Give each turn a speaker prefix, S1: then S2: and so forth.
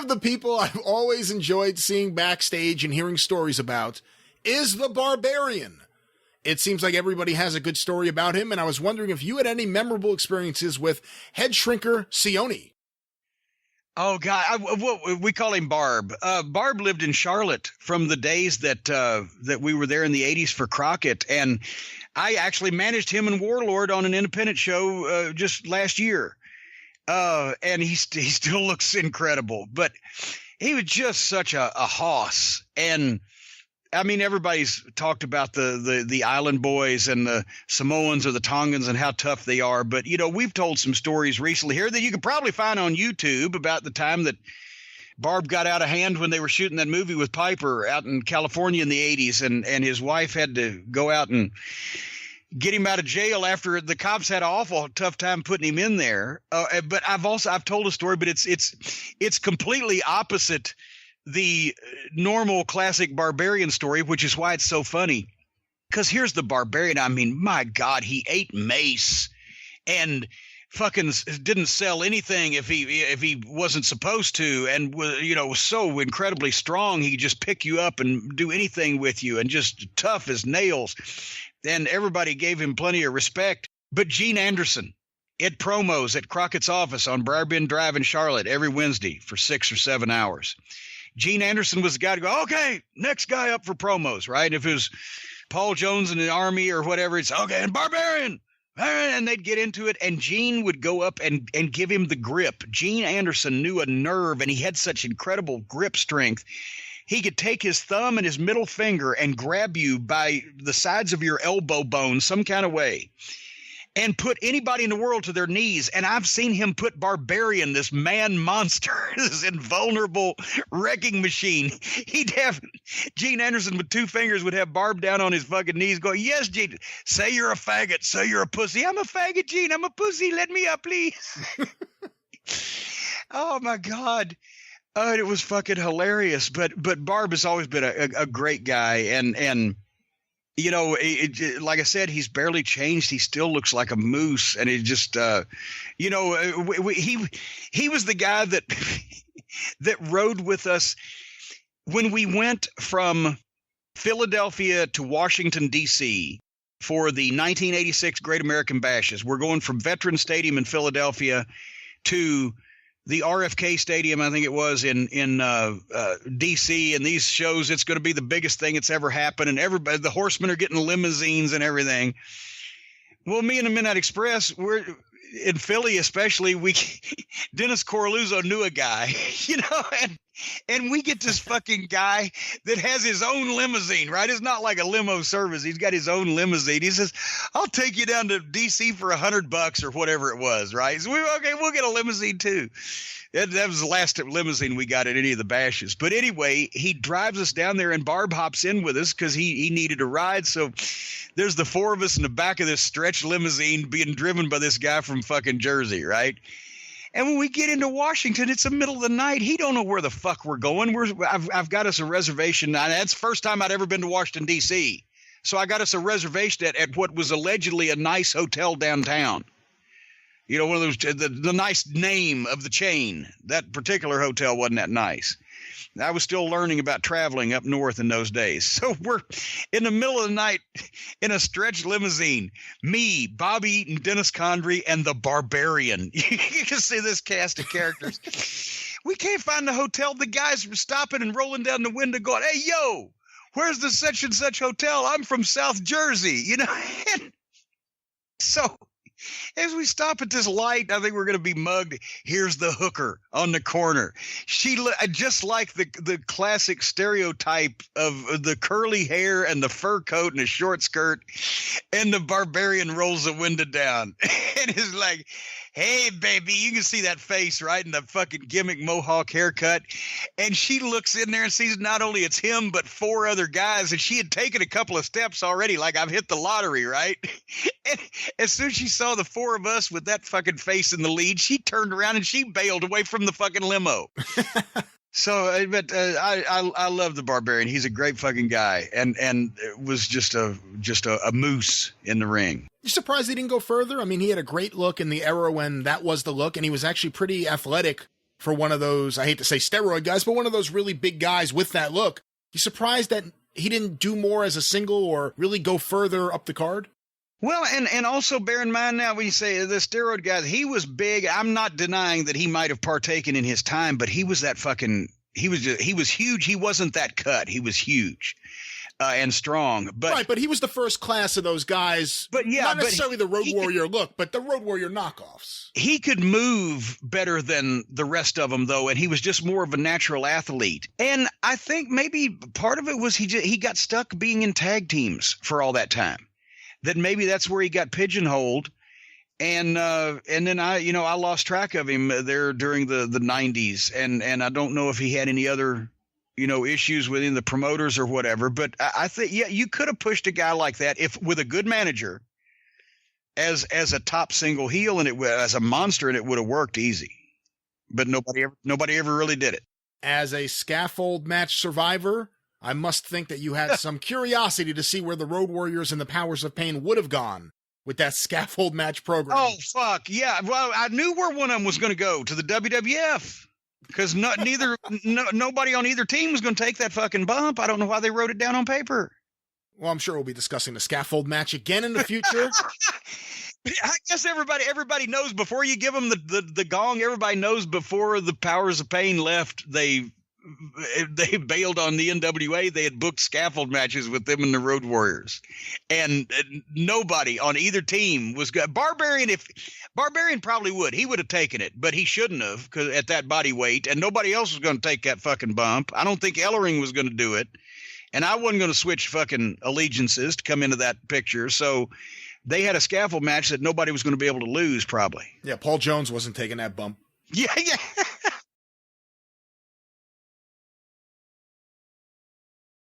S1: of the people I've always enjoyed seeing backstage and hearing stories about is the Barbarian. It seems like everybody has a good story about him, and I was wondering if you had any memorable experiences with head shrinker Sione.
S2: Oh, God, we call him Barb. Barb lived in Charlotte from the days that we were there in the 80s for Crockett, and I actually managed him and Warlord on an independent show just last year. And he still looks incredible, but he was just such a hoss. And I mean, everybody's talked about the Island Boys and the Samoans or the Tongans and how tough they are. But, you know, we've told some stories recently here that you could probably find on YouTube about the time that Barb got out of hand when they were shooting that movie with Piper out in California in the 80s. And his wife had to go out and get him out of jail after the cops had an awful tough time putting him in there. But I've told a story, but it's completely opposite the normal classic Barbarian story, which is why it's so funny. Because here's the Barbarian. I mean, my God, he ate mace and fucking didn't sell anything if he wasn't supposed to, and was so incredibly strong he could just pick you up and do anything with you, and just tough as nails. And everybody gave him plenty of respect. But Gene Anderson at promos at Crockett's office on Barbarian Drive in Charlotte every Wednesday for 6 or 7 hours. Gene Anderson was the guy to go, okay, next guy up for promos, right? If it was Paul Jones in the Army or whatever, it's okay, and Barbarian. And they'd get into it, and Gene would go up and give him the grip. Gene Anderson knew a nerve, and he had such incredible grip strength. He could take his thumb and his middle finger and grab you by the sides of your elbow bone some kind of way and put anybody in the world to their knees. And I've seen him put Barbarian, this man monster, this invulnerable wrecking machine. He'd have Gene Anderson with 2 fingers would have Barb down on his fucking knees going, yes, Gene, say you're a faggot, say you're a pussy. I'm a faggot, Gene, I'm a pussy. Let me up, please. Oh, my God. It was fucking hilarious. But Barb has always been a great guy. And you know, like I said, he's barely changed. He still looks like a moose. And he just, he was the guy that rode with us when we went from Philadelphia to Washington, D.C. for the 1986 Great American Bashes. We're going from Veterans Stadium in Philadelphia to the RFK Stadium, I think it was, in D.C. And these shows, it's going to be the biggest thing that's ever happened. And everybody, the Horsemen are getting limousines and everything. Well, me and the Midnight Express, we're in Philly especially, Dennis Coralluzzo knew a guy, and we get this fucking guy that has his own limousine, right? It's not like a limo service. He's got his own limousine. He says, I'll take you down to DC for $100 or whatever it was, right? So we'll get a limousine too. That was the last limousine we got at any of the bashes. But anyway, he drives us down there, and Barb hops in with us because he needed a ride. So there's the 4 of us in the back of this stretch limousine being driven by this guy from fucking Jersey, right? And when we get into Washington, it's the middle of the night. He don't know where the fuck we're going. I've got us a reservation. That's the first time I'd ever been to Washington, D.C. So I got us a reservation at what was allegedly a nice hotel downtown. You know, one of those, the nice name of the chain. That particular hotel wasn't that nice. I was still learning about traveling up north in those days. So we're in the middle of the night in a stretch limousine. Me, Bobby Eaton, Dennis Condrey, and the Barbarian. You can see this cast of characters. We can't find the hotel. The guys were stopping and rolling down the window going, hey, yo, where's the such and such hotel? I'm from South Jersey, And so as we stop at this light, I think we're going to be mugged. Here's the hooker on the corner. She just like the classic stereotype of the curly hair and the fur coat and a short skirt, and the Barbarian rolls the window down and is like, hey, baby, you can see that face, right? And the fucking gimmick mohawk haircut. And she looks in there and sees not only it's him, but 4 other guys. And she had taken a couple of steps already, like I've hit the lottery, right? And as soon as she saw the 4 of us with that fucking face in the lead, she turned around and she bailed away from the fucking limo. So, I love the Barbarian. He's a great fucking guy, and was just a moose in the ring.
S1: You're surprised he didn't go further? I mean, he had a great look in the era when that was the look, and he was actually pretty athletic for one of those, I hate to say steroid guys, but one of those really big guys with that look. You surprised that he didn't do more as a single or really go further up the card?
S2: Well, and also bear in mind now when you say the steroid guys, he was big. I'm not denying that he might have partaken in his time, but he was that fucking he was huge. He wasn't that cut. He was huge and strong. But
S1: right, but he was the first class of those guys.
S2: But yeah,
S1: not necessarily the Road Warrior look, but the Road Warrior knockoffs.
S2: He could move better than the rest of them, though, and he was just more of a natural athlete. And I think maybe part of it was he got stuck being in tag teams for all that time. That maybe that's where he got pigeonholed, and then I lost track of him there during the 90s, and I don't know if he had any other issues within the promoters or whatever. But I think you could have pushed a guy like that if with a good manager as a top single heel and as a monster, and it would have worked easy. But nobody ever really did it.
S1: As a scaffold match survivor, I must think that you had some curiosity to see where the Road Warriors and the Powers of Pain would have gone with that scaffold match program.
S2: Oh, fuck. Yeah. Well, I knew where one of them was going to go, to the WWF, because nobody on either team was going to take that fucking bump. I don't know why they wrote it down on paper.
S1: Well, I'm sure we'll be discussing the scaffold match again in the future.
S2: I guess everybody knows before you give them the gong. Everybody knows before the Powers of Pain left, they bailed on the NWA. They had booked scaffold matches with them and the Road Warriors, and nobody on either team was good. Barbarian probably would. He would have taken it, but he shouldn't have, because at that body weight, and nobody else was going to take that fucking bump. I don't think Ellering was going to do it, and I wasn't going to switch fucking allegiances to come into that picture. So they had a scaffold match that nobody was going to be able to lose, probably.
S1: Yeah, Paul Jones wasn't taking that bump.
S2: Yeah.